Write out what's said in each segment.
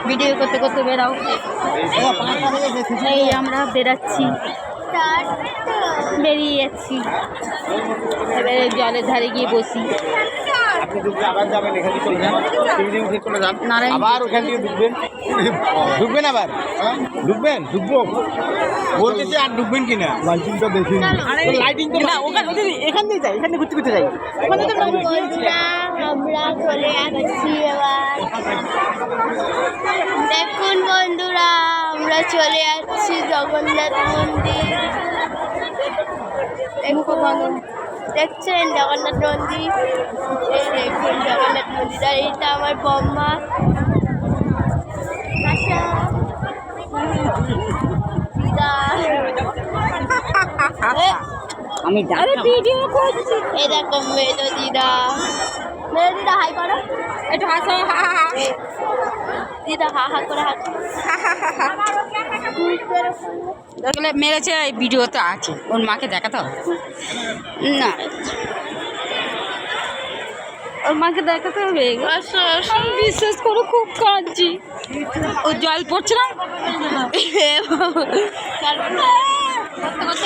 Video করতে করতে বেরাও। এই আমরা বেরাচ্ছি, বেরিয়ে যাচ্ছি। এবারে জলের ধারে গিয়ে বসি। আবার যাবেন, এখান থেকে চলে যান, আবার ওখান থেকে ঢুকবেন আবার ঢুকবো বলতেছে। আর ঢুকবেন কিনা লাইটিংটা দেখি, লাইটিং তো না, এখান দিয়ে যাই, এখানে ঘুরতে ঘুরতে যাই। আমরা চলে আসছি এবার। দেখুন বন্ধুরা, আমরা চলে আসছি জগন্নাথ মন্দির। দেখছেন জগন্নাথ মন্দির, এই দেখুন জগন্নাথ মন্দির। আর এইটা আমার বম্মা। আমি ভিডিও করছি। এই দেখো মেজো দিদা, মেজো দিদা হাই করো, একটু হাসো। দিদা হা হা করে হাসো। দেখলে মেরেছে, এই ভিডিওতে আছে, ওর মাকে দেখাতে হবে না, ওর মাকে দেখাতে হবে। আমি বিশ্বাস করো খুব কাঁদছি, ও জল পড়ছে না।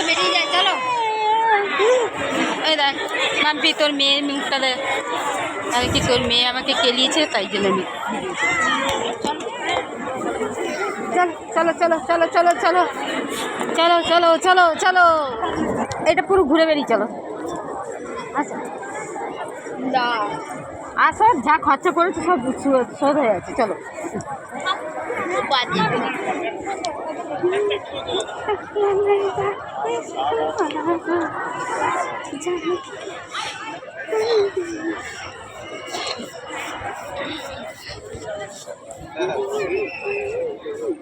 বেরিয়ে যায়, চলো। ওই দেখ মাম্পি, তোর মেয়ের মুখটা দেখ। আর কি, তোর মেয়ে আমাকে কেলিয়েছে, তাই জন্য আমি চলো চলো চলো চলো চলো চলো চলো চলো চলো, এটা পুরো ঘুরে বেরিয়ে চলো। আচ্ছা আসো, যা খরচা করেছো সব শোধ হয়ে যাচ্ছে, চলো।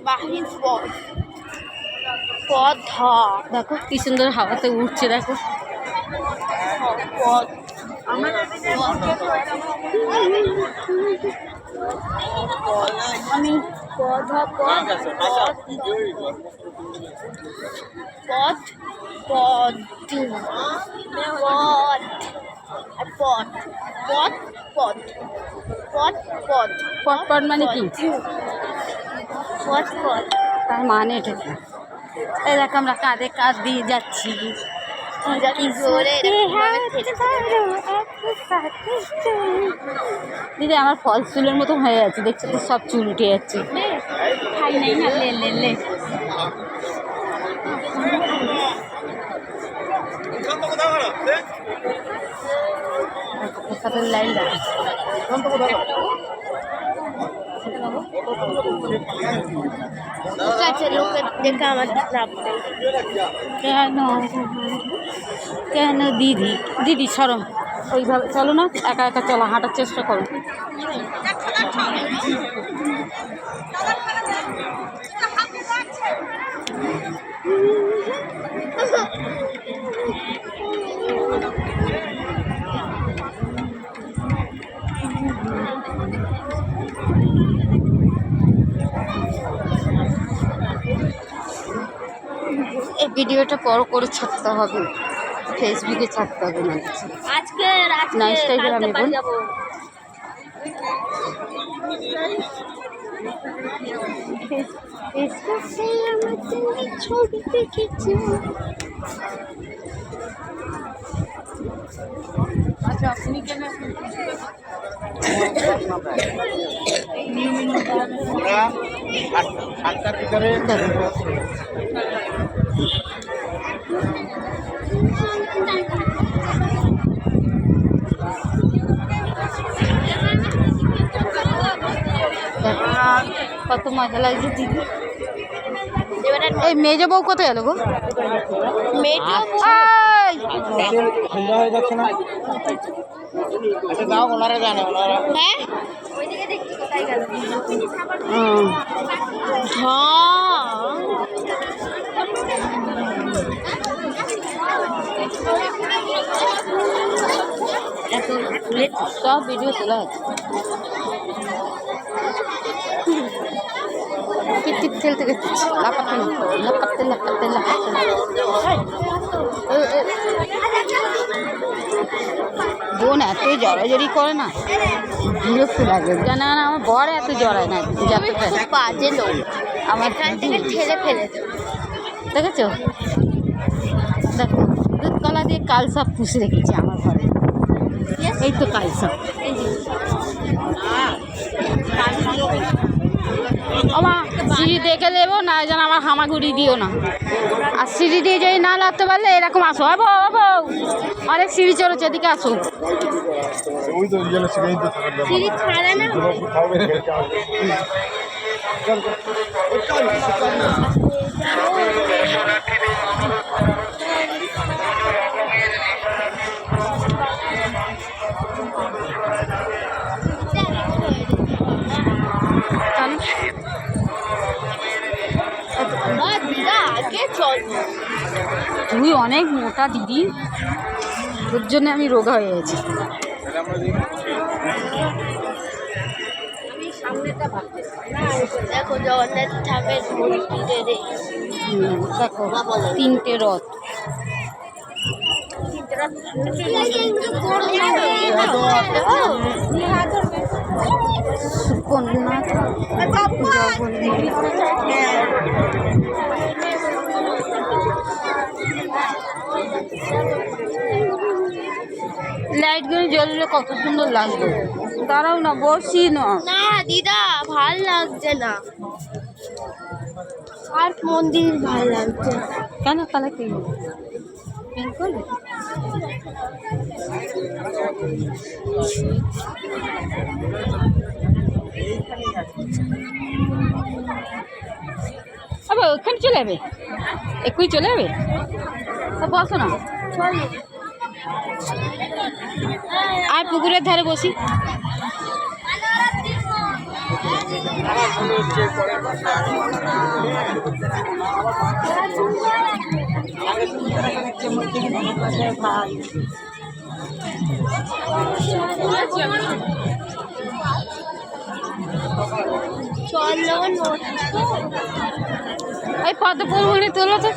বাহির পথ পথ দেখো কি সুন্দর হাওয়াতে উঠছে, দেখো। পথ আমি পথ পথ পথ পথ পথ পথ পথ পথ পথ পট পট মানে কি? পথ পথ তার মানে এটা কি? এই দেখো আমরা কাঁধে কাঁধ দিয়ে যাচ্ছি। দিদি আমার ফলস চুলের মতো হয়ে যাচ্ছে, দেখছো তো, সব চুল উঠে যাচ্ছে। খাই নাই না, লে লে লে। প্রসাদের লাইন দেখো। ঠিক আছে, লোকের দেখে আমার লাভ নেই। কেন কেন দিদি, দিদি সরো, ওইভাবে চলো না, একা একা চলো, হাঁটার চেষ্টা করো। এই ভিডিওটা বড় করে ছাড়তে হবে, ফেসবুকে ছাড়তে হবে না, আজকে না ইনস্টাগ্রামে বল। ছবি দেখেছি। আচ্ছা আপনি কেন সাতটার ভিতরে কত মজা লাগছে দিদি। এই মেজো বউ কোথায় গেল গো? সন্ধ্যা হয়ে যাচ্ছে না? আচ্ছা যাও, ওনারা জানে, ওনারা হ্যাঁ সব ভিডিও তোলা আছে। টিপ খেলতে গেছি, লাফাতে লাফাতে লাফাতে লাফাতে। বোন এত জড়াজড়ি করে না, বিরক্ত লাগে। জানা না, আমার বর এত জড়ায় না যাতে বাজে লোক, আমার এখান থেকে ঠেলে ফেলে দেবো। দেখেছো, দেখো দুধ কলা দিয়ে কালসাপ পুষে রেখেছি আমার ঘরে। এই তো কালসাপ। আমার সিঁড়ি দেখে দেবো না, যেন আমার হামাগুড়ি দিও না। আর সিঁড়ি দিয়ে যদি না লাগতে পারলে এরকম আসো, আবো আবো অনেক সিঁড়ি চলেছে, এদিকে আসো। সিঁড়ি ছাড়া না দিদা আগে চল। তুই অনেক মোটা দিদি, তোর জন্য আমি রোগা হয়ে গেছি। দেখো জগন্নাথ ঠাকুরের মন্দিরে দেখো 3টে রথ। সুকন্যা লাইটগুলো জ্বললে কত সুন্দর লাগবে। দাঁড়াও না, বসি না। না দিদা ভাল লাগছে না, আর মন্দির ভাল লাগছে। কেন তাহলে কি পিঙ্ক করবে? আবার ওখানে চলে যাবে, এক্ষুনি চলে যাবে। বসো না, আর পুকুরের ধারে বসি। এই পদ্ম ফুলগুলি তোলো তো।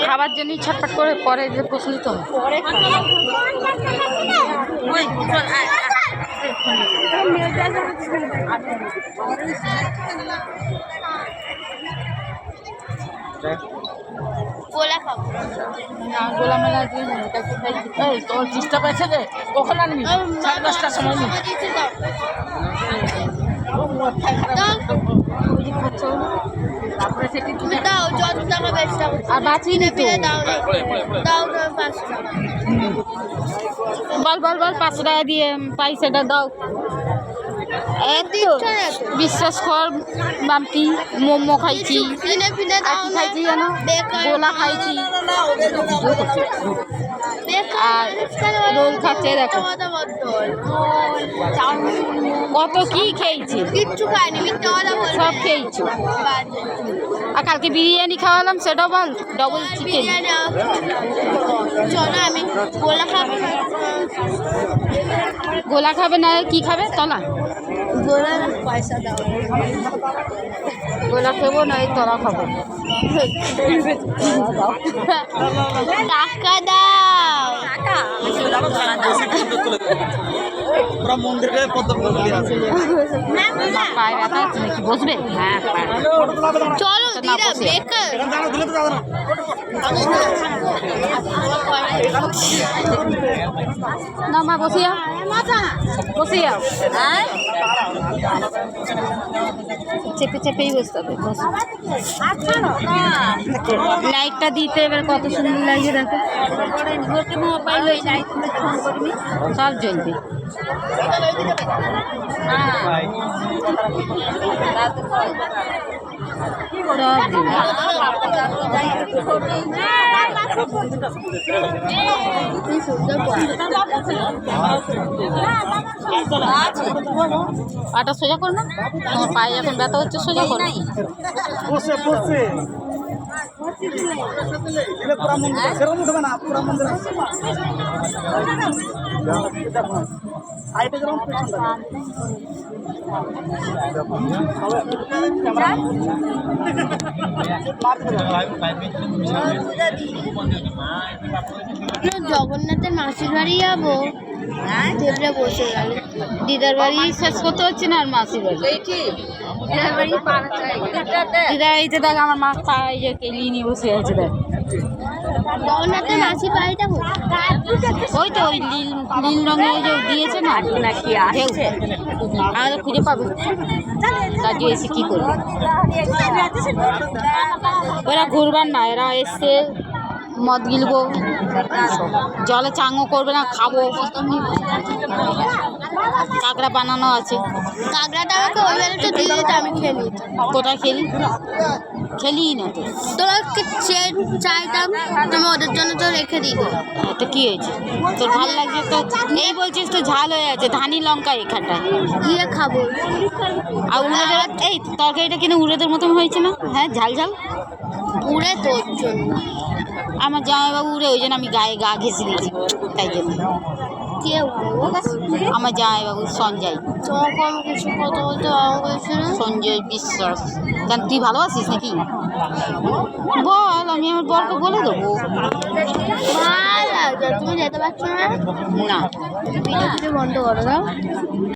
খাবার জন্যই ছটফট করে পরে যে বসলি তো গোলা খাবো না, গোলা মেলা দিয়ে তোর চেষ্টা পেয়েছে যে কখন আনবি? 10:30টার সময় নি দাও, যত টাকা বেশি আর বাঁচিয়ে নিতে দাও দাও না 5 টাকা। বল বল বল 5 টাকা দিয়ে পয়সাটা দাও। বিশ্বাস কর বাম্পি, মোমো খাইছি, খাইছি জানো, গোলা খাইছি, আর রোল খাচ্ছে। দেখো কত কি খেয়েছি, কিচ্ছু খাইনি, সব খেয়েছি। আর কালকে বিরিয়ানি খাওয়ালাম, সেটাও বল, ডবল চিকেন। চলো আমি গোলা খাবো। গোলা খাবে না কি খাবে? তলা গোলা পয়সা দাও। গোলা খাবো না, এই তলা খাবো। টাকা দাও। মন্দিরে পায়ে ব্যথা হচ্ছে নাকি? বসবে? হ্যাঁ চলো দিদা, বেকার না মা, বসিয়া বসিয়া চেপে চেপেই বসতে হবে। লাইটটা দিতে এবার কত সুন্দর লাগছে। দেখো মোবাইল সব জ্বলবে। পাটা সোজা কর না, তোমার পায়ে যখন ব্যথা হচ্ছে সোজা করো। জগন্নাথের মাসির বাড়ি যাবো, দেবরা বসে গেল। দিদার বাড়ি শেষ করতে হচ্ছে না আর মাসির বাড়ি। দিদার বাড়িতে দেখ আমার মা তাই যে কেলিয়ে নিয়ে বসে আছে দেখ। জগন্নাথের মাসির বাড়িটা ওই তো ওই নীল নীল রঙের যে দিয়েছে না নাকি আসছে আমাদের খুঁজে পাবে কাজে এসে কি করবে। ওরা ঘুরবার না, এরা এসছে মদ গিলবো, জলে চাঙও করবে না, খাবো। কাঁকড়া বানানো আছে। কাঁকড়াটা আমাকে ওই বেলাটা দিয়ে দিতে, আমি খেয়ে নিতাম। কোথায় খেলি? খেলি না তো। তোরাকে চাইতাম, তুমি ওদের জন্য তো রেখে দিই। তো কি হয়েছে তোর ভালো লাগছে তো? এই বলছিস তো ঝাল হয়ে আছে, ধানি লঙ্কা এখানটায় গিয়ে খাবো। আর উড়েদের এই তরকারিটা কিনে উড়েদের মতন হয়েছে না? হ্যাঁ ঝাল ঝাল উড়ে তোর জন্য। আমার জামাইবাবু উড়ে, ওই জন্য আমি গায়ে গা ঘেঁষে দিয়েছি, তাই জন্য। কে উড়ে? আমার জামাইবাবু সঞ্জয়, তখন কিছু কথা বলতে বলছে না। সঞ্জয় বিশ্বাস। কেন তুই ভালোবাসিস নাকি? বল, আমি আমার বরকে বলে দেবো। ভালো লাগছে, তুমি যেতে পারছো না? না ভিডিও বন্ধ করো দাও।